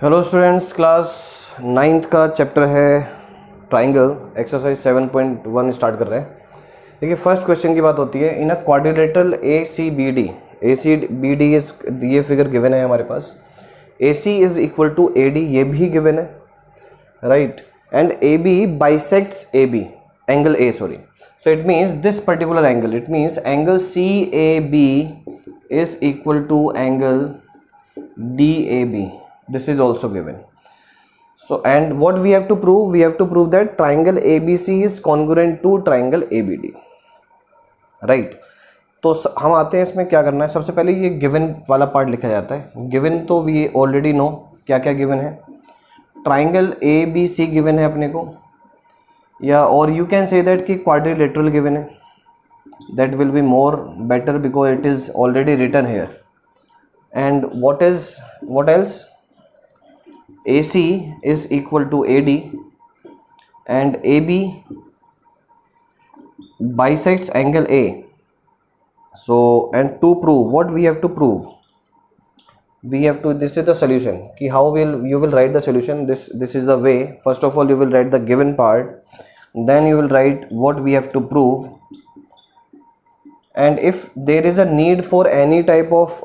Hello students, class 9th का chapter है triangle, exercise 7.1 start कर रहे हैं। देखिए, फर्स्ट क्वेश्चन की बात होती है, in a quadrilateral A C B D is, ये फिगर गिवन है हमारे पास। A C is equal to A D, ये भी गिवन है, right. And A B bisects A B, angle A, sorry. So it means this particular angle, it means angle CAB is equal to angle DAB. This is also given. So and what we have to prove? We have to prove that triangle ABC is congruent to triangle ABD. Right? तो हम आते हैं इसमें क्या करना है। सबसे पहले ये गिवन वाला पार्ट लिखा जाता है। गिवन तो वी ऑलरेडी नो क्या क्या गिवन है। ट्राइंगल ABC गिवन है अपने को, या और यू कैन से दैट कि क्वाड्रिलेटरल गिवन है। That will be more better because it is already written here. And what else? AC is equal to AD and AB bisects angle A. So and to prove, what we have to prove? We have to, this is the solution कि how you will write the solution. This is the way. First of all you will write the given part, then you will write what we have to prove, and if there is a need for any type of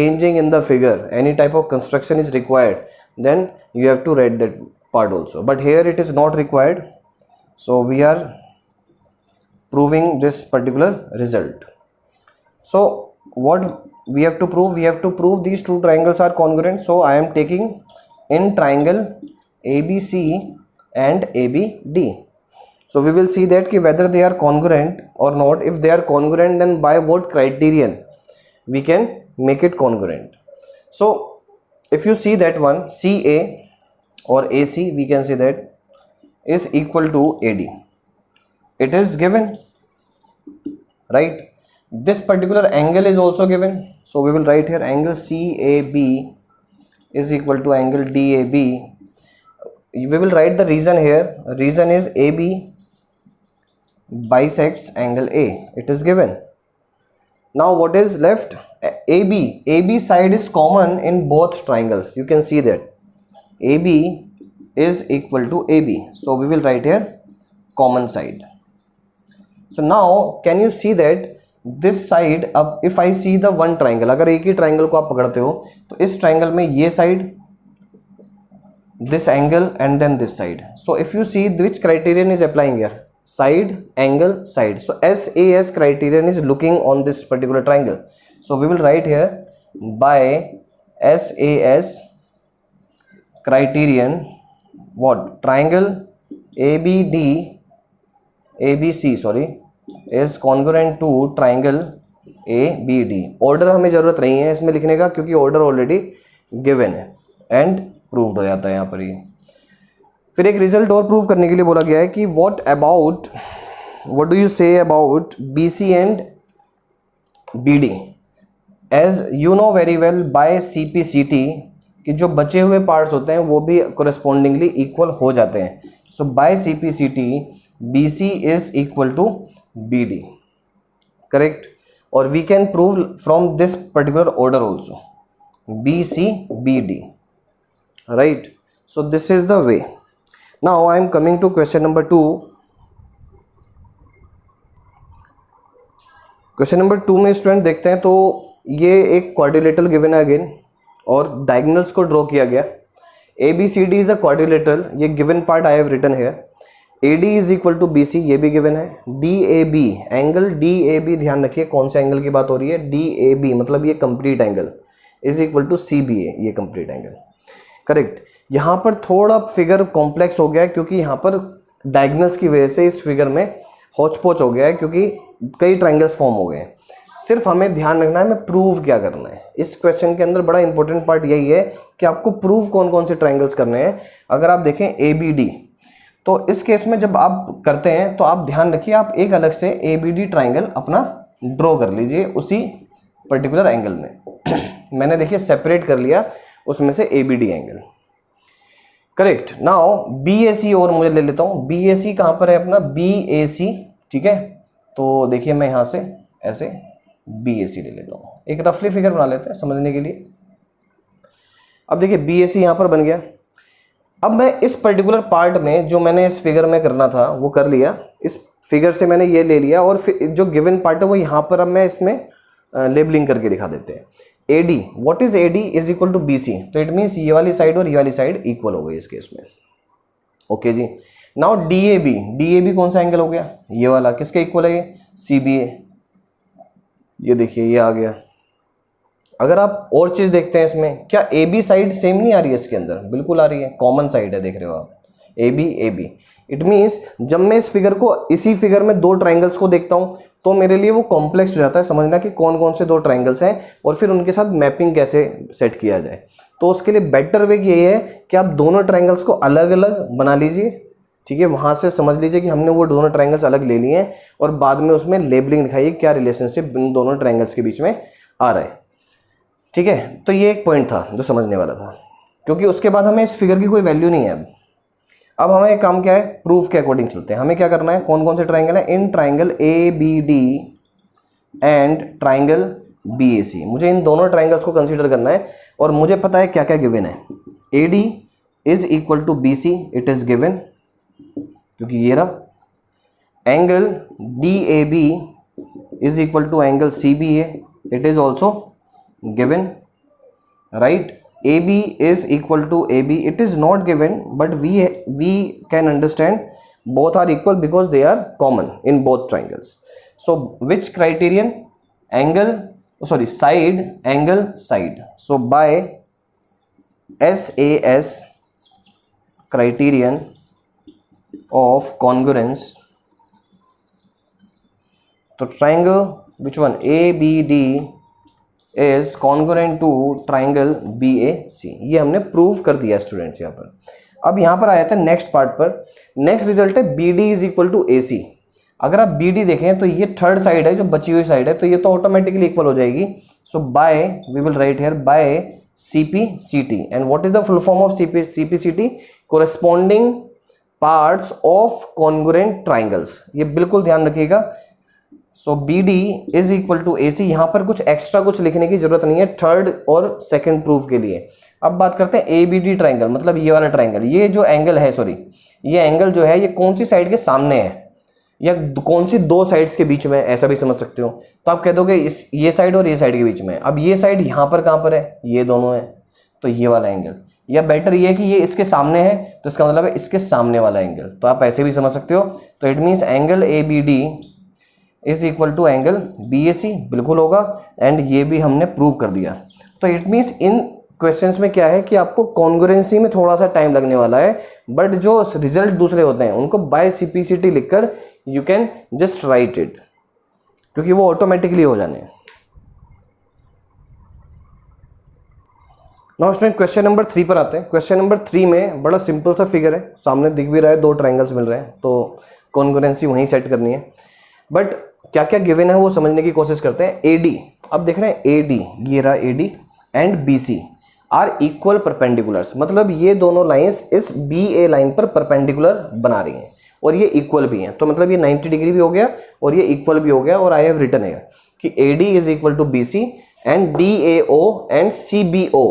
changing in the figure, any type of construction is required, then you have to write that part also. But here it is not required, so we are proving this particular result. So what we have to prove? We have to prove these two triangles are congruent. So I am taking in triangle ABC and ABD. So we will see that whether they are congruent or not. If they are congruent, then by what criterion we can make it congruent? So if you see that one, CA or AC, we can say that is equal to AD. It is given, right? This particular angle is also given. So we will write here angle CAB is equal to angle DAB. We will write the reason here. Reason is AB bisects angle A. It is given. Now what is left? AB side is common in both triangles. You can see that AB is equal to AB. So we will write here common side. So now can you see that this side, अब if I see the one triangle, अगर एक ही triangle को आप पकड़ते हो तो इस triangle में ये side, this angle and then this side. So if you see which criterion is applying here, side, angle, side. So SAS criterion is looking on this particular triangle. So we will write here by SAS criterion what? Triangle ABC is congruent to triangle ABD. Order हमें ज़रूरत नहीं है इसमें लिखने का, क्योंकि order already given है and proved हो जाता है यहाँ पर ही। फिर एक रिजल्ट और प्रूव करने के लिए बोला गया है कि what do you say about BC and BD? As you know very well by CPCT कि जो बचे हुए पार्ट्स होते हैं वो भी correspondingly इक्वल हो जाते हैं. So by CPCT BC is equal to BD, correct? Or we can prove from this particular order also, BC BD, right? So this is the way. Now I am coming to question number 2. Question number 2 में student देखते हैं तो ये एक quadrilateral given है again और diagonals को draw किया गया. ABCD इज अ क्वाड्रिलेटरल, ये given part I have written here. AD is equal to BC, ये भी गिवन है. DAB, एंगल DAB, ध्यान रखिए कौन से एंगल की बात हो रही है. DAB मतलब ये complete angle is equal to CBA, ये कंप्लीट एंगल, करेक्ट. यहाँ पर थोड़ा फिगर कॉम्प्लेक्स हो गया है क्योंकि यहाँ पर डायगोनल्स की वजह से इस फिगर में हौच पौच हो गया है, क्योंकि कई ट्राइंगल्स फॉर्म हो गए हैं. सिर्फ हमें ध्यान रखना है हमें प्रूव क्या करना है. इस क्वेश्चन के अंदर बड़ा इंपॉर्टेंट पार्ट यही है कि आपको प्रूव कौन कौन से ट्राइंगल्स करने हैं. अगर आप देखें ABD, तो इस केस में जब आप करते हैं तो आप ध्यान रखिए आप एक अलग से ABD ट्राइंगल अपना ड्रॉ कर लीजिए उसी पर्टिकुलर एंगल में. मैंने देखिए सेपरेट कर लिया उसमें से ABD angle, correct. Now BAC और मुझे ले लेता हूँ. BAC कहाँ पर है अपना? BAC, ठीक है. तो देखिए मैं यहाँ से ऐसे BAC ले लेता हूँ. एक रफली फिगर बना लेते हैं समझने के लिए. अब देखिए BAC यहाँ पर बन गया। अब मैं इस पर्टिकुलर पार्ट में जो मैंने इस फिगर में करना था वो कर लिया, इस फिगर से मैंने ये ले लिया, और फिर जो गिवन पार्ट है वो यहाँ पर अब मैं इसमें लेबलिंग करके दिखा देते हैं। AD, what is AD is equal to BC, तो इट मीन्स ये वाली साइड और ये वाली साइड इक्वल हो गई इस केस में। ओके जी। नाउ DAB कौन सा एंगल हो गया, ये वाला, किसके इक्वल है ये, CBA। ये देखिए ये आ गया। अगर आप और चीज देखते हैं इसमें, क्या AB साइड सेम नहीं आ रही है इसके अंदर, बिल्कुल आ रही है, कॉमन साइड है, देख रहे हो आप, AB। इट मीन्स जब मैं इस फिगर को, इसी फिगर में दो ट्राइंगल्स को देखता हूं तो मेरे लिए वो कॉम्प्लेक्स हो जाता है समझना कि कौन कौन से दो ट्राइंगल्स हैं और फिर उनके साथ मैपिंग कैसे सेट किया जाए। तो उसके लिए बेटर वे ये है कि आप दोनों ट्राइंगल्स को अलग अलग बना लीजिए, ठीक है, वहां से समझ लीजिए कि हमने वो दोनों ट्राइंगल्स अलग ले लिए हैं, और बाद में उसमें लेबलिंग दिखाइए क्या रिलेशनशिप इन दोनों ट्राइंगल्स के बीच में आ रहा है। ठीक है, तो ये एक पॉइंट था जो समझने वाला था, क्योंकि उसके बाद हमें इस फिगर की कोई वैल्यू नहीं है। अब हमें एक काम क्या है, प्रूफ के अकॉर्डिंग चलते हैं। हमें क्या करना है, कौन कौन से ट्राइंगल है, in triangle ABD and triangle BAC, मुझे इन दोनों ट्राइंगल्स को कंसीडर करना है, और मुझे पता है क्या क्या गिवन है। AD is equal to BC, it is given, क्योंकि ये रहा। Angle DAB is equal to angle CBA, it is also given, right? AB is equal to AB, it is not given, but we can understand both are equal because they are common in both triangles. So which criterion, angle, sorry, side, angle, side. So by SAS criterion of congruence, तो triangle which one, ABD is congruent to triangle BAC, ये हमने prove कर दिया students यहाँ पर। अब यहाँ पर आया था नेक्स्ट पार्ट पर, नेक्स्ट रिजल्ट है BD is equal to AC। अगर आप BD देखें तो ये थर्ड साइड है जो बची हुई साइड है, तो ये तो ऑटोमेटिकली इक्वल हो जाएगी। So by, we will write here by CPCT, and what is the full form of CPCT, corresponding parts of congruent triangles, ये बिल्कुल ध्यान रखिएगा। So BD is equal to AC, यहाँ पर कुछ एक्स्ट्रा कुछ लिखने की जरूरत नहीं है थर्ड और सेकंड प्रूफ के लिए। अब बात करते हैं ABD ट्राइंगल, मतलब ये वाला ट्राइंगल, ये जो एंगल है, सॉरी ये एंगल जो है, ये कौन सी साइड के सामने है या कौन सी दो साइड्स के बीच में, ऐसा भी समझ सकते हो। तो आप कह दोगे इस ये साइड और ये साइड के बीच में। अब ये साइड यहाँ पर कहाँ पर है, ये दोनों है, तो ये वाला एंगल, या बेटर ये है कि ये इसके सामने है, तो इसका मतलब है इसके सामने वाला एंगल, तो आप ऐसे भी समझ सकते हो। तो it means angle ABD is equal to angle BAC, बिल्कुल होगा, एंड ये भी हमने प्रूव कर दिया। तो इट मीन्स इन क्वेश्चंस में क्या है कि आपको कॉन्ग्रुएंसी में थोड़ा सा टाइम लगने वाला है, बट जो रिजल्ट दूसरे होते हैं उनको बाय CPCT लिखकर you can just right it, क्योंकि वो ऑटोमेटिकली हो जाने हैं। नाउ स्टूडेंट क्वेश्चन नंबर 3 पर आते हैं। क्वेश्चन नंबर 3 में बड़ा सिंपल सा फिगर है, सामने दिख भी रहा है, दो ट्राइंगल्स मिल रहे हैं, तो कॉन्ग्रुएंसी वहीं सेट करनी है। बट क्या क्या गिवन है वो समझने की कोशिश करते हैं। AD, अब देख रहे हैं AD, ये रहा AD and BC are equal perpendiculars, मतलब ये दोनों लाइंस इस BA लाइन पर परपेंडिकुलर बना रही हैं और ये इक्वल भी हैं, तो मतलब ये 90 डिग्री भी हो गया और ये इक्वल भी हो गया। और आई हैव रिटन है कि AD is equal to BC and DAO and CBO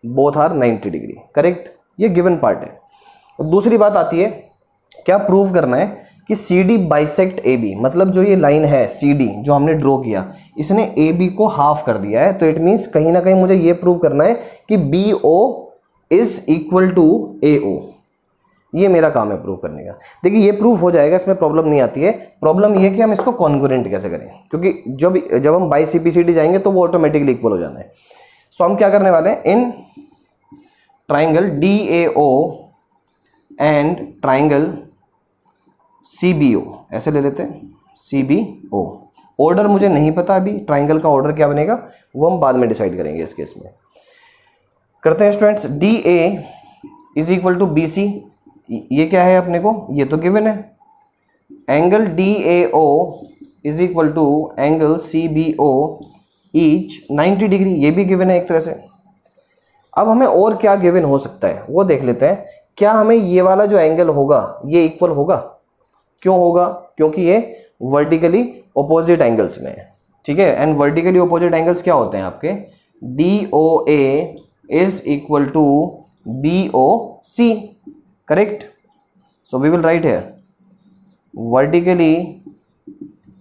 both are 90 degree, correct, ये गिवन पार्ट है। और दूसरी बात आती है, क्या प्रूव करना है कि CD बाइसेक्ट AB, मतलब जो ये लाइन है CD जो हमने ड्रॉ किया, इसने AB को हाफ कर दिया है, तो इट मीन्स कहीं ना कहीं मुझे ये प्रूव करना है कि BO is equal to AO, ये मेरा काम है प्रूव करने का। देखिए ये प्रूफ हो जाएगा, इसमें प्रॉब्लम नहीं आती है। प्रॉब्लम ये है कि हम इसको कॉन्ग्रुएंट कैसे करें, क्योंकि जब हम बाय CPCT जाएंगे तो वो ऑटोमेटिकली इक्वल हो जाना है। सो हम क्या करने वाले हैं, in triangle DAO and triangle CBO, ऐसे ले लेते हैं CBO। ऑर्डर मुझे नहीं पता अभी, ट्राइंगल का ऑर्डर क्या बनेगा वो हम बाद में डिसाइड करेंगे। इस केस में करते हैं students, DA is equal to BC, ये क्या है अपने को, ये तो गिवन है। Angle DAO is equal to angle CBO each 90 degree, ये भी गिवन है एक तरह से। अब हमें और क्या गिवन हो सकता है वो देख लेते हैं। क्या हमें ये वाला जो एंगल होगा ये इक्वल होगा, क्यों होगा, क्योंकि ये वर्टिकली ऑपोजिट एंगल्स में है, ठीक है। एंड वर्टिकली ऑपोजिट एंगल्स क्या होते हैं आपके, DOA is equal to BOC. Correct? So we will write here vertically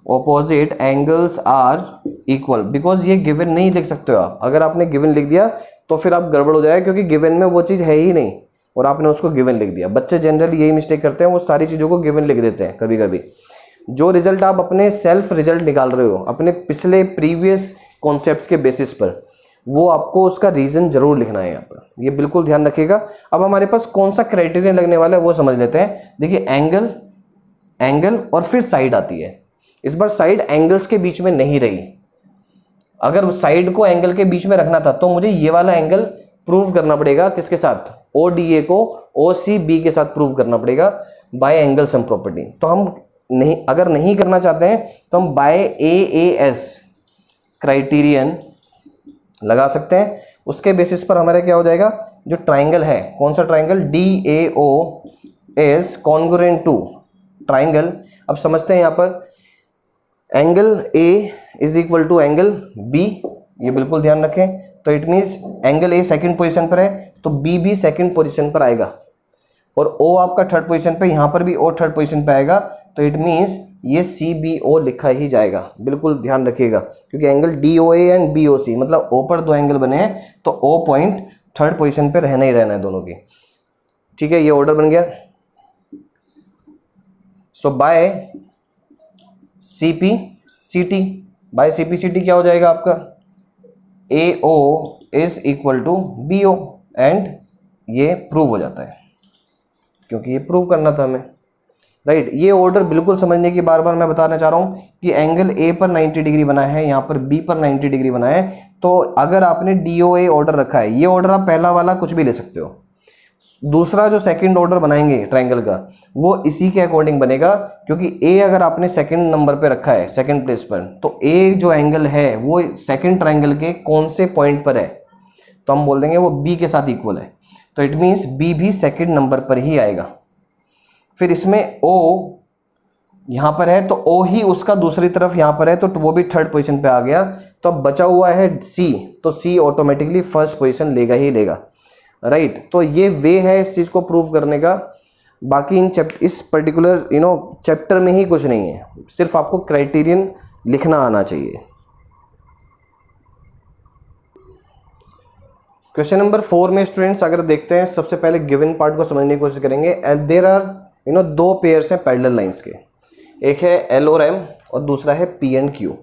opposite angles are equal. Because ये गिवन नहीं लिख सकते हो आप. अगर आपने गिवन लिख दिया तो फिर आप गड़बड़ हो जाएगा, क्योंकि गिवन में वो चीज़ है ही नहीं और आपने उसको गिवन लिख दिया. बच्चे जनरली यही मिस्टेक करते हैं, वो सारी चीज़ों को गिवन लिख देते हैं कभी कभी. जो रिजल्ट आप अपने सेल्फ रिजल्ट निकाल रहे हो अपने पिछले प्रीवियस कॉन्सेप्ट्स के बेसिस पर, वो आपको उसका रीज़न जरूर लिखना है यहाँ पर. ये बिल्कुल ध्यान रखिएगा. अब हमारे पास कौन सा क्राइटेरिया लगने वाला है वो समझ लेते हैं. देखिए एंगल, एंगल और फिर साइड आती है. इस बार साइड एंगल्स के बीच में नहीं रही. अगर साइड को एंगल के बीच में रखना था तो मुझे ये वाला एंगल प्रूव करना पड़ेगा. किसके साथ? ODA को OCB के साथ प्रूव करना पड़ेगा बाय एंगल सम प्रॉपर्टी. तो हम नहीं, अगर नहीं करना चाहते हैं तो हम बाय AAS क्राइटेरियन लगा सकते हैं. उसके बेसिस पर हमारा क्या हो जाएगा, जो ट्राइंगल है, कौन सा triangle, DAO is congruent to triangle. अब समझते हैं यहाँ पर angle A is equal to angle B. ये बिल्कुल ध्यान रखें. तो it means angle A second position पर है तो B भी सेकंड पोजीशन पर आएगा, और O आपका थर्ड पोजीशन पे, यहाँ पर भी O थर्ड पोजीशन पे आएगा. तो इट मीन्स ये CBO लिखा ही जाएगा. बिल्कुल ध्यान रखिएगा, क्योंकि एंगल DOA एंड BOC मतलब O पर दो एंगल बने हैं तो O पॉइंट थर्ड पोजीशन पे रहना ही रहना है दोनों की. ठीक है, ये ऑर्डर बन गया. So by CPCT, by CPCT क्या हो जाएगा आपका, AO is equal to BO. And ये प्रूव हो जाता है, क्योंकि ये प्रूव करना था हमें. राइट. ये ऑर्डर बिल्कुल समझने की बार बार मैं बताना चाह रहा हूँ कि एंगल A पर 90 डिग्री बना है, यहाँ पर B पर 90 डिग्री बना है. तो अगर आपने DOA ऑर्डर रखा है, ये ऑर्डर आप पहला वाला कुछ भी ले सकते हो. दूसरा जो सेकंड ऑर्डर बनाएंगे ट्राइंगल का, वो इसी के अकॉर्डिंग बनेगा, क्योंकि A अगर आपने सेकंड नंबर पे रखा है, सेकंड प्लेस पर, तो A जो एंगल है वो सेकंड ट्राइंगल के कौन से पॉइंट पर है, तो हम बोल देंगे वो B के साथ इक्वल है. तो इट मीन्स B भी सेकंड नंबर पर ही आएगा. फिर इसमें O यहाँ पर है तो O ही उसका दूसरी तरफ यहाँ पर है, तो वो भी थर्ड पोजीशन पे आ गया. तो अब बचा हुआ है C, तो C ऑटोमेटिकली फर्स्ट पोजीशन लेगा ही लेगा. राइट. तो ये वे है इस चीज़ को प्रूव करने का. बाकी इस पर्टिकुलर चैप्टर में ही कुछ नहीं है, सिर्फ आपको क्राइटेरियन लिखना आना चाहिए. क्वेश्चन नंबर 4 में स्टूडेंट्स अगर देखते हैं, सबसे पहले गिवन पार्ट को समझने की कोशिश करेंगे. देयर आर दो पेयर्स हैं पैरेलल लाइंस के, एक है L और M और दूसरा है P एंड Q.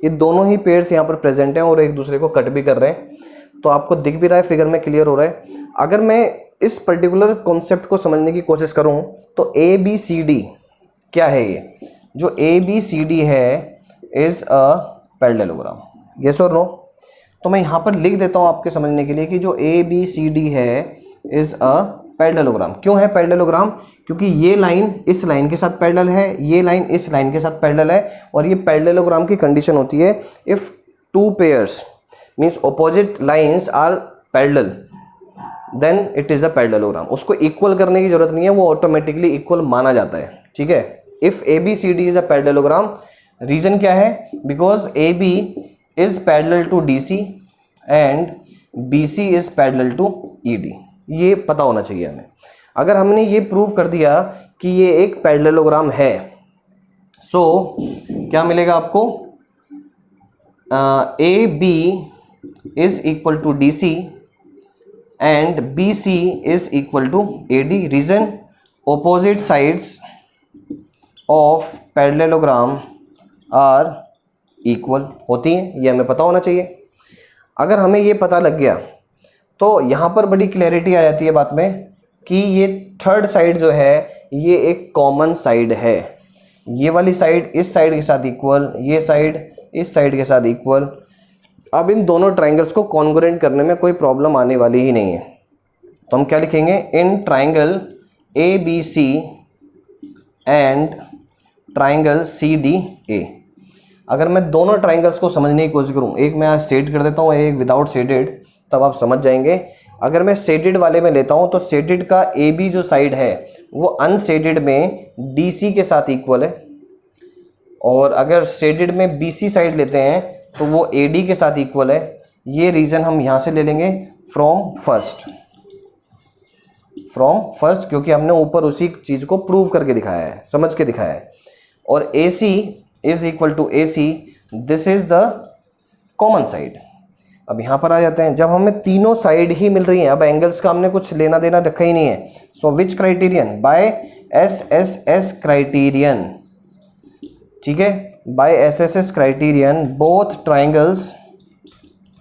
ये दोनों ही पेयर्स यहाँ पर प्रेजेंट हैं और एक दूसरे को कट भी कर रहे हैं. तो आपको दिख भी रहा है, फिगर में क्लियर हो रहा है. अगर मैं इस पर्टिकुलर कॉन्सेप्ट को समझने की कोशिश करूं तो ABCD क्या है, ये जो ABCD है इज अ पैरेललोग्राम. यस और नो? तो मैं यहाँ पर लिख देता हूँ आपके समझने के लिए कि जो ABCD है इज अ पैरेललोग्राम. क्यों है पैरेललोग्राम? क्योंकि ये लाइन इस लाइन के साथ पैरेलल है, ये लाइन इस लाइन के साथ पैरेलल है. और ये पैरेललोग्राम की कंडीशन होती है if two pairs means opposite lines are parallel then it is a parallelogram. उसको इक्वल करने की जरूरत नहीं है, वो ऑटोमेटिकली इक्वल माना जाता है. ठीक है. If ABCD is a parallelogram, reason क्या है? Because AB is parallel to DC and BC is parallel to ED. ये पता होना चाहिए हमें. अगर हमने ये प्रूव कर दिया कि ये एक पैरेललोग्राम है, सो क्या मिलेगा आपको? AB is equal to DC and BC is equal to AD. Reason, opposite sides of parallelogram are equal होती हैं, ये हमें पता होना चाहिए. अगर हमें ये पता लग गया तो यहाँ पर बड़ी क्लैरिटी आ जाती है बात में कि ये थर्ड साइड जो है ये एक कॉमन साइड है. ये वाली साइड इस साइड के साथ इक्वल, ये साइड इस साइड के साथ इक्वल. अब इन दोनों ट्राइंगल्स को कॉन्ग्रुएंट करने में कोई प्रॉब्लम आने वाली ही नहीं है. तो हम क्या लिखेंगे? इन triangle ABC and triangle CDA. अगर मैं दोनों ट्राइंगल्स को समझने की कोशिश करूं, एक मैं शेड कर देता हूं, एक विदाउट शेडेड, तब आप समझ जाएंगे. अगर मैं शेडेड वाले में लेता हूं तो शेडेड का AB जो साइड है वो अनशेडेड में DC के साथ इक्वल है, और अगर शेडेड में BC साइड लेते हैं तो वो AD के साथ इक्वल है. ये रीज़न हम यहाँ से ले लेंगे फ्रॉम फर्स्ट, क्योंकि हमने ऊपर उसी चीज़ को प्रूव करके दिखाया है, समझ के दिखाया है। और AC is equal to AC, this is the common side. अब यहाँ पर आ जाते हैं, जब हमें तीनों साइड ही मिल रही हैं, अब एंगल्स का हमने कुछ लेना देना रखा ही नहीं है। So which criterion? By SSS criterion, ठीक है, by SSS criterion both triangles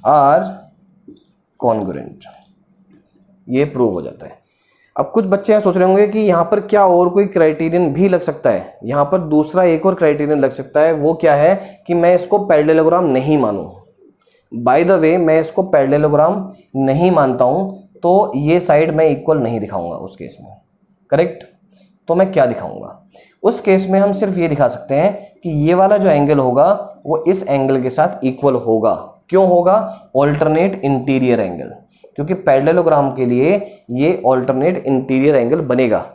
are congruent, ये प्रूव हो जाता है। अब कुछ बच्चे यहाँ सोच रहे होंगे कि यहाँ पर क्या और कोई क्राइटेरियन भी लग सकता है? यहाँ पर दूसरा एक और क्राइटेरियन लग सकता है, वो क्या है कि मैं इसको पैरेललोग्राम नहीं मानूं। बाय द वे, मैं इसको पैरेललोग्राम नहीं मानता हूँ, तो ये साइड मैं इक्वल नहीं दिखाऊंगा उस केस में, करेक्ट। तो मैं क्या दिखाऊंगा उस केस में? हम सिर्फ ये दिखा सकते हैं कि ये वाला जो एंगल होगा वो इस एंगल के साथ इक्वल होगा। क्यों होगा? ऑल्टरनेट इंटीरियर एंगल, क्योंकि पैरेललोग्राम के लिए ये ऑल्टरनेट इंटीरियर एंगल बनेगा,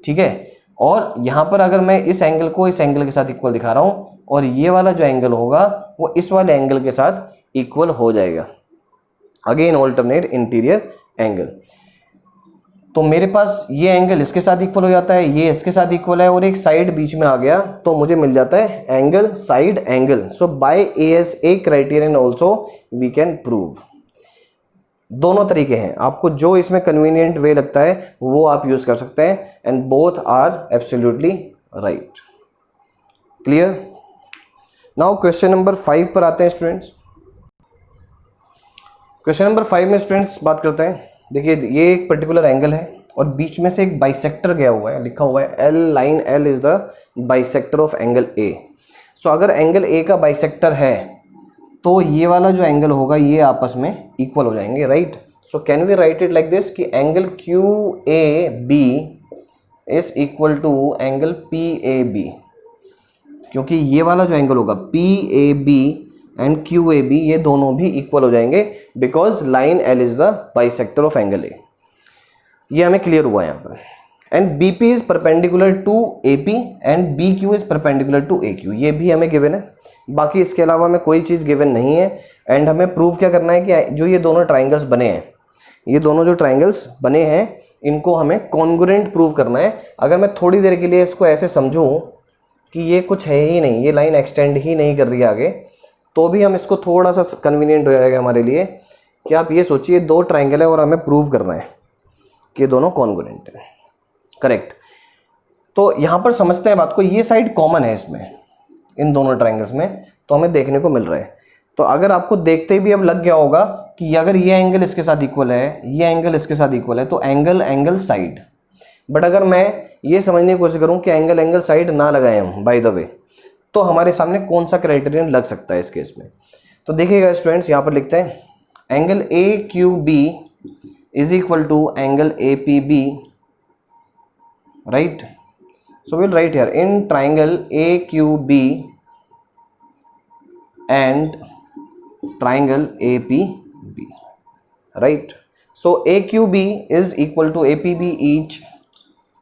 ठीक है। और यहाँ पर अगर मैं इस एंगल को इस एंगल के साथ इक्वल दिखा रहा हूँ, और ये वाला जो एंगल होगा वो इस वाले एंगल के साथ इक्वल हो जाएगा, अगेन ऑल्टरनेट इंटीरियर एंगल। तो मेरे पास ये एंगल इसके साथ इक्वल हो जाता है, ये इसके साथ इक्वल है, और एक साइड बीच में आ गया, तो मुझे मिल जाता है angle side angle. So by ASA criterion also we can prove. दोनों तरीके हैं, आपको जो इसमें कन्वीनियंट वे लगता है वो आप यूज कर सकते हैं, and both are absolutely right. Clear? Now question number 5 पर आते हैं स्टूडेंट्स। क्वेश्चन नंबर 5 में स्टूडेंट्स बात करते हैं। देखिए, ये एक पर्टिकुलर एंगल है और बीच में से एक बाइसेक्टर गया हुआ है, लिखा हुआ है L, line L is the bisector of angle A। सो अगर एंगल A का बाइसेक्टर है तो ये वाला जो एंगल होगा ये आपस में इक्वल हो जाएंगे, right. So can we write it like this कि angle QAB is equal to angle PAB, क्योंकि ये वाला जो एंगल होगा PAB एंड QAB ये दोनों भी इक्वल हो जाएंगे, because line L is the bisector of angle A। ये हमें क्लियर हुआ यहाँ पर। And BP is perpendicular to AP and BQ is perpendicular to AQ, ये भी हमें गिवन है। बाकी इसके अलावा हमें कोई चीज़ गिवन नहीं है। एंड हमें प्रूव क्या करना है कि जो ये दोनों ट्राइंगल्स बने हैं, ये दोनों जो ट्राइंगल्स बने हैं इनको हमें कॉन्ग्रुएंट प्रूव करना है। अगर मैं थोड़ी देर के लिए इसको ऐसे समझूं कि ये कुछ है ही नहीं, ये लाइन एक्सटेंड ही नहीं कर रही है आगे, तो भी हम इसको थोड़ा सा कन्वीनियंट हो जाएगा हमारे लिए कि आप ये सोचिए दो ट्राइंगल है और हमें प्रूव करना है कि दोनों कॉन्ग्रुएंट है, करेक्ट। तो यहाँ पर समझते हैं बात को, ये साइड कॉमन है इसमें, इन दोनों ट्राइंगल्स में, तो हमें देखने को मिल रहा है। तो अगर आपको देखते भी अब लग गया होगा कि अगर ये एंगल इसके साथ इक्वल है, ये एंगल इसके साथ इक्वल है, तो एंगल एंगल साइड। बट अगर मैं ये समझने की कोशिश करूँ कि एंगल एंगल साइड ना लगाए हम बाय द वे, तो हमारे सामने कौन सा क्राइटेरियन लग सकता है इस केस में? तो देखिएगा स्टूडेंट्स, यहाँ पर लिखते हैं angle AQB is equal to angle APB, right. So we'll write here in triangle AQB and triangle APB, right? So AQB is equal to APB each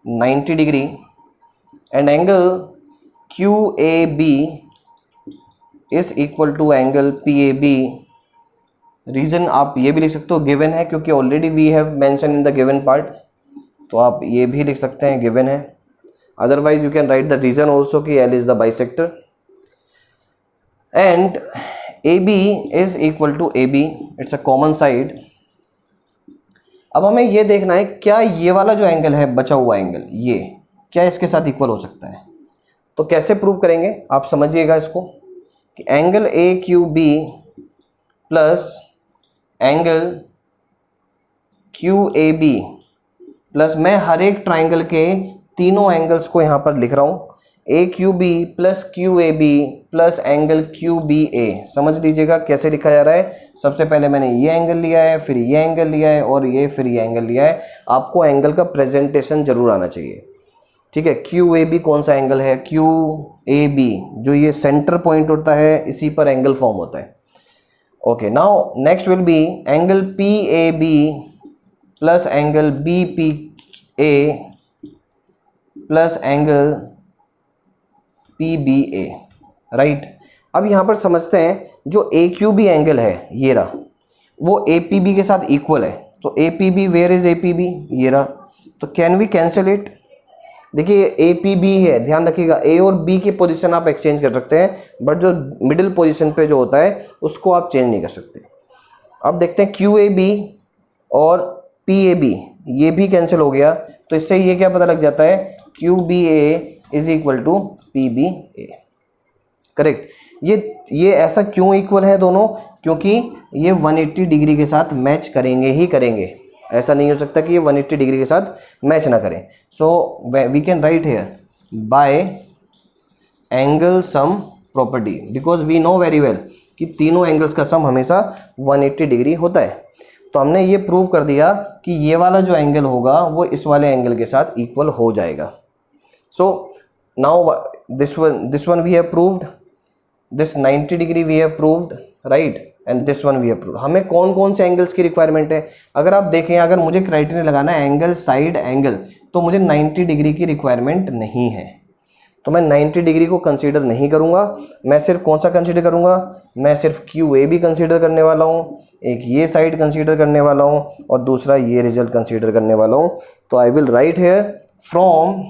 90 degree and angle QAB is equal to angle PAB. Reason आप ये भी लिख सकते हो given है, क्योंकि already we have mention in the given part, तो आप ये भी लिख सकते हैं गिवन है। Otherwise you can write the reason also कि L is the bisector and AB is equal to AB, it's a common side। अब हमें ये देखना है क्या ये वाला जो एंगल है, बचा हुआ एंगल, ये क्या इसके साथ इक्वल हो सकता है। तो कैसे प्रूव करेंगे आप समझिएगा इसको कि angle AQB plus angle QAB plus, मैं हर एक ट्राइंगल के तीनों एंगल्स को यहाँ पर लिख रहा हूँ, AQB plus QAB plus angle QBA। समझ लीजिएगा कैसे लिखा जा रहा है। सबसे पहले मैंने ये एंगल लिया है, फिर ये एंगल लिया है और ये फिर ये एंगल लिया है। आपको एंगल का प्रेजेंटेशन जरूर आना चाहिए, ठीक है। QAB कौन सा एंगल है? QAB जो ये सेंटर पॉइंट होता है, इसी पर एंगल फॉर्म होता है। Okay, now next will be angle PAB plus angle BPA plus angle PBA, right. अब यहाँ पर समझते हैं जो AQB एंगल है ये रहा, वो ए पी बी के साथ इक्वल है, तो A P B, where is A P B, ये रहा, तो कैन वी कैंसिल इट। देखिए ए पी बी है, ध्यान रखिएगा, ए और बी की पोजीशन आप एक्सचेंज कर सकते हैं, बट जो मिडिल पोजीशन पे जो होता है उसको आप चेंज नहीं कर सकते। अब देखते हैं क्यू ए बी और पी ए बी, ये भी कैंसिल हो गया, तो इससे ये क्या पता लग जाता है, Q B A is equal to P B A. Correct. ये ऐसा क्यों इक्वल है दोनों, क्योंकि ये 180 डिग्री के साथ मैच करेंगे ही करेंगे, ऐसा नहीं हो सकता कि ये 180 डिग्री के साथ मैच ना करें। So we can write here by angle sum property, because we know very well कि तीनों एंगल्स का सम हमेशा 180 डिग्री होता है। तो हमने ये प्रूव कर दिया कि ये वाला जो एंगल होगा वो इस वाले एंगल के साथ इक्वल हो जाएगा। So now this one we have proved, this 90 degree we have proved, right, and this one we have proved. हमें कौन कौन से एंगल्स की रिक्वायरमेंट है, अगर आप देखें, अगर मुझे क्राइटेरिया लगाना है एंगल साइड एंगल, तो मुझे 90 डिग्री की रिक्वायरमेंट नहीं है, तो मैं 90 डिग्री को कंसीडर नहीं करूंगा। मैं सिर्फ कौन सा कंसीडर करूंगा, मैं सिर्फ क्यू ए भी कंसीडर करने वाला हूँ, एक ये साइड कंसीडर करने वाला हूँ और दूसरा ये रिजल्ट कंसीडर करने वाला हूँ। तो I will write here from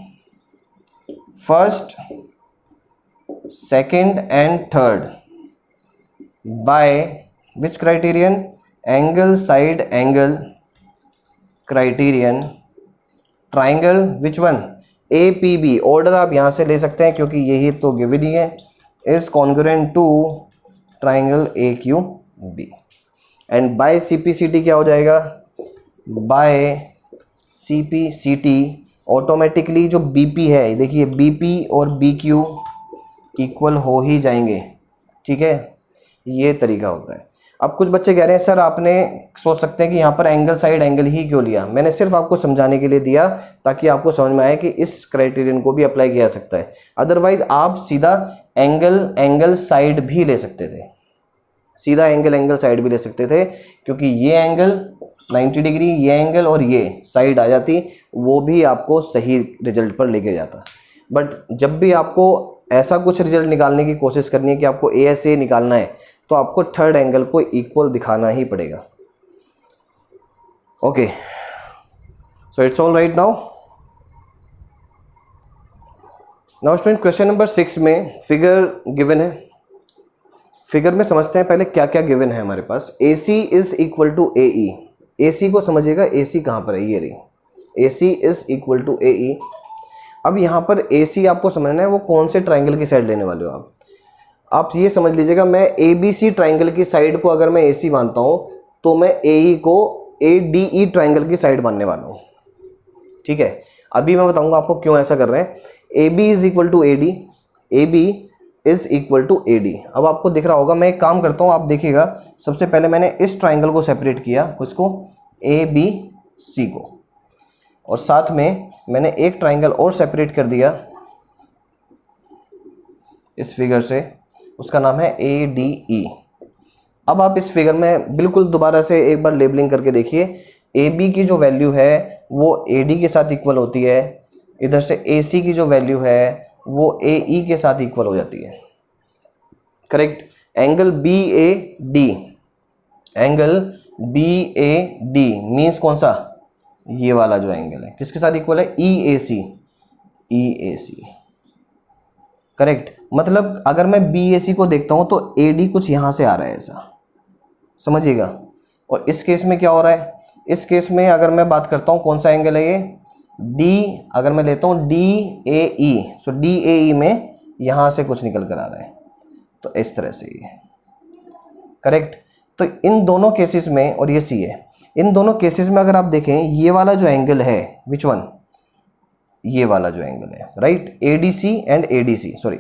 first, second and third by which criterion, angle side angle criterion, triangle which one, A P B. Order आप यहाँ से ले सकते हैं क्योंकि यही तो गिवन ही है, is congruent to triangle A Q B. And by C P C T क्या हो जाएगा, by C P C T automatically जो बी पी है, देखिए बी पी और बी क्यू इक्वल हो ही जाएंगे, ठीक है, ये तरीका होता है। अब कुछ बच्चे कह रहे हैं सर आपने सोच सकते हैं कि यहाँ पर एंगल साइड एंगल ही क्यों लिया, मैंने सिर्फ आपको समझाने के लिए दिया ताकि आपको समझ में आए कि इस क्राइटेरियन को भी अप्लाई किया जा सकता है। अदरवाइज आप सीधा एंगल साइड भी ले सकते थे, सीधा एंगल साइड भी ले सकते थे, क्योंकि ये एंगल 90 डिग्री, ये एंगल और ये साइड आ जाती, वो भी आपको सही रिजल्ट पर लेके जाता। बट जब भी आपको ऐसा कुछ रिजल्ट निकालने की कोशिश करनी है कि आपको ए एस ए निकालना है, तो आपको थर्ड एंगल को इक्वल दिखाना ही पड़ेगा। Okay, so it's all right. Now student question number 6 में फिगर गिवन है। फिगर में समझते हैं पहले क्या क्या गिवन है हमारे पास। A C is equal to ए ई, ए सी को समझिएगा, ए सी कहाँ पर है, ये रही, ए सी इज इक्वल टू ए ई। अब यहाँ पर ए सी आपको समझना है वो कौन से ट्राइंगल की साइड लेने वाले हो आप ये समझ लीजिएगा, मैं ए बी सी ट्राइंगल की साइड को अगर मैं ए सी मानता हूँ तो मैं ए ई को ए डी ई ट्राइंगल की साइड मानने वाला हूँ, ठीक है। अभी मैं बताऊँगा आपको क्यों ऐसा कर रहे हैं। A B is equal to A D, A B is equal to A D. अब आपको दिख रहा होगा, मैं एक काम करता हूँ, आप देखिएगा, सबसे पहले मैंने इस ट्राइंगल को सेपरेट किया, किसको, ए बी सी को, और साथ में मैंने एक ट्राइंगल और सेपरेट कर दिया इस फिगर से, उसका नाम है ए डी ई। अब आप इस फिगर में बिल्कुल दोबारा से एक बार लेबलिंग करके देखिए, ए बी की जो वैल्यू है वो ए डी के साथ इक्वल होती है, इधर से ए सी की जो वैल्यू है वो ए ई के साथ इक्वल हो जाती है, correct. Angle B A D, angle B A D means कौन सा, ये वाला जो एंगल है किसके साथ इक्वल है, ई ए सी, ई ए सी, करेक्ट। मतलब अगर मैं बी ए सी को देखता हूं तो ए डी कुछ यहां से आ रहा है, ऐसा समझिएगा। और इस केस में क्या हो रहा है, इस केस में अगर मैं बात करता हूं कौन सा एंगल है ये, डी, अगर मैं लेता हूं D A E, so D A ई में यहां से कुछ निकल कर आ रहा है, तो इस तरह से ये, करेक्ट। तो इन दोनों केसेस में, और ये सी है, इन दोनों केसेस में अगर आप देखें ये वाला जो एंगल है, विच वन, ये वाला जो एंगल है, right, A D C and A D C, sorry,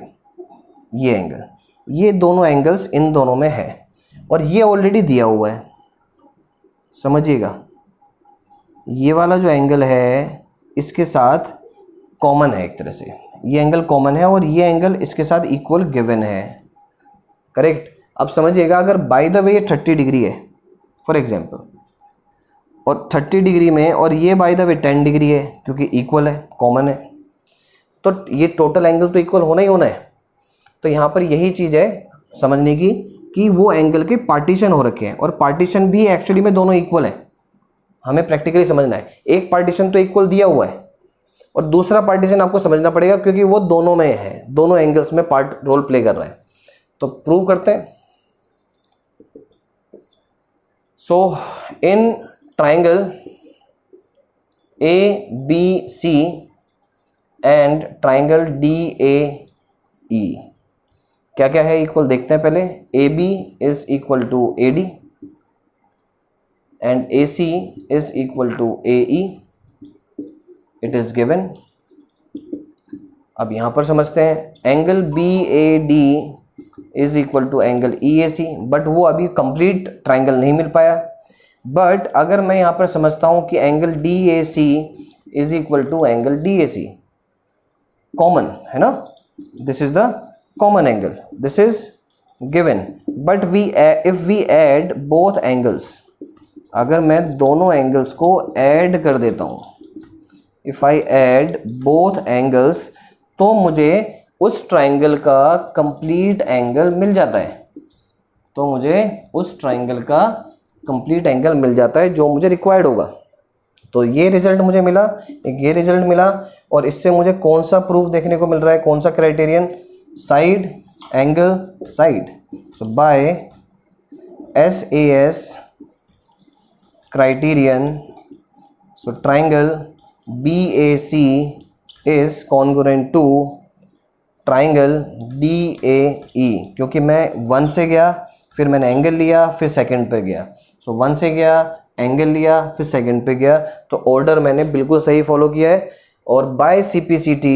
ये एंगल, ये दोनों एंगल्स इन दोनों में है, और ये ऑलरेडी दिया हुआ है, समझिएगा। ये वाला जो एंगल है इसके साथ कॉमन है, एक तरह से ये एंगल कॉमन है, और ये एंगल इसके साथ इक्वल गिवन है, करेक्ट। अब समझिएगा, अगर बाय द वे ये 30 डिग्री है फॉर एग्जांपल, और 30 डिग्री में, और ये बाय द वे 10 डिग्री है क्योंकि इक्वल है, कॉमन है, तो ये टोटल एंगल तो इक्वल होना ही होना है। तो यहाँ पर यही चीज़ है समझने की कि वो एंगल के पार्टीशन हो रखे हैं, और पार्टीशन भी एक्चुअली में दोनों इक्वल है, हमें प्रैक्टिकली समझना है। एक पार्टीशन तो इक्वल दिया हुआ है और दूसरा पार्टीशन आपको समझना पड़ेगा क्योंकि वो दोनों में है, दोनों एंगल्स में पार्ट रोल प्ले कर रहा है। तो प्रूव करते हैं। So in triangle ABC and triangle DAE क्या क्या है इक्वल, देखते हैं पहले। AB is equal to AD and AC is equal to AE, it is given. अब यहां पर समझते हैं angle BAD is equal to angle EAC, but वो अभी कंप्लीट ट्राइंगल नहीं मिल पाया। बट अगर मैं यहां पर समझता हूं कि angle DAC is equal to angle DAC, common है ना, this is the common angle, this is given. But if we add both angles, अगर मैं दोनों एंगल्स को ऐड कर देता हूं, if I add both angles, तो मुझे उस ट्राइंगल का कंप्लीट एंगल मिल जाता है, तो मुझे उस ट्राइंगल का कंप्लीट एंगल मिल जाता है जो मुझे रिक्वायर्ड होगा। तो ये रिजल्ट मुझे मिला, एक ये रिजल्ट मिला, और इससे मुझे कौन सा प्रूफ देखने को मिल रहा है, कौन सा criterion, side angle side. So by SAS criterion, so triangle BAC is congruent to triangle DAE, क्योंकि मैं 1 से गया, फिर मैंने एंगल लिया, फिर सेकंड पे गया। सो 1 से गया, एंगल लिया, फिर सेकंड पे गया, तो ऑर्डर मैंने बिल्कुल सही फॉलो किया है। और बाय CPCT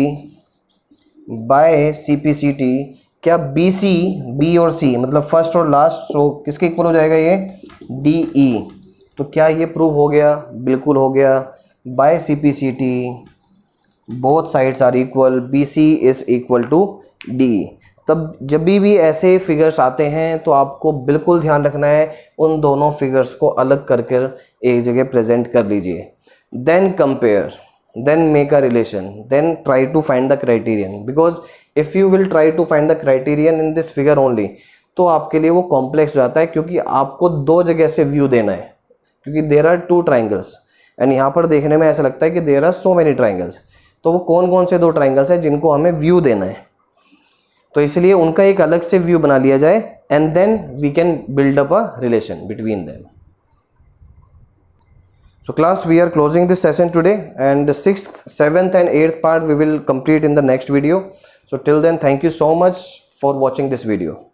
क्या B और C मतलब फर्स्ट और लास्ट, सो किसके इक्वल हो जाएगा ये, DE। तो क्या ये प्रूव हो गया, बिल्कुल हो गया। By CPCT both sides are equal, BC is equal to DE। तब जब भी ऐसे फिगर्स आते हैं तो आपको बिल्कुल ध्यान रखना है, उन दोनों फिगर्स को अलग करके एक जगह प्रेजेंट कर लीजिए। Then compare, then make a relation, then try to find the criterion, because if you will try to find the criterion in this figure only, तो आपके लिए वो कॉम्प्लेक्स हो जाता है, क्योंकि आपको दो जगह से व्यू देना है, क्योंकि देयर आर 2 ट्राइंगल्स एंड यहाँ पर देखने में ऐसा लगता है कि there are so many triangles. तो वो कौन कौन से 2 ट्राइंगल्स हैं जिनको हमें व्यू देना है, तो इसलिए उनका एक अलग से व्यू बना लिया जाए, and then we can build up a relation between them. So class, we are closing this session today, and the 6th, 7th and 8th part we will complete in the next video. So till then, thank you so much for watching this video.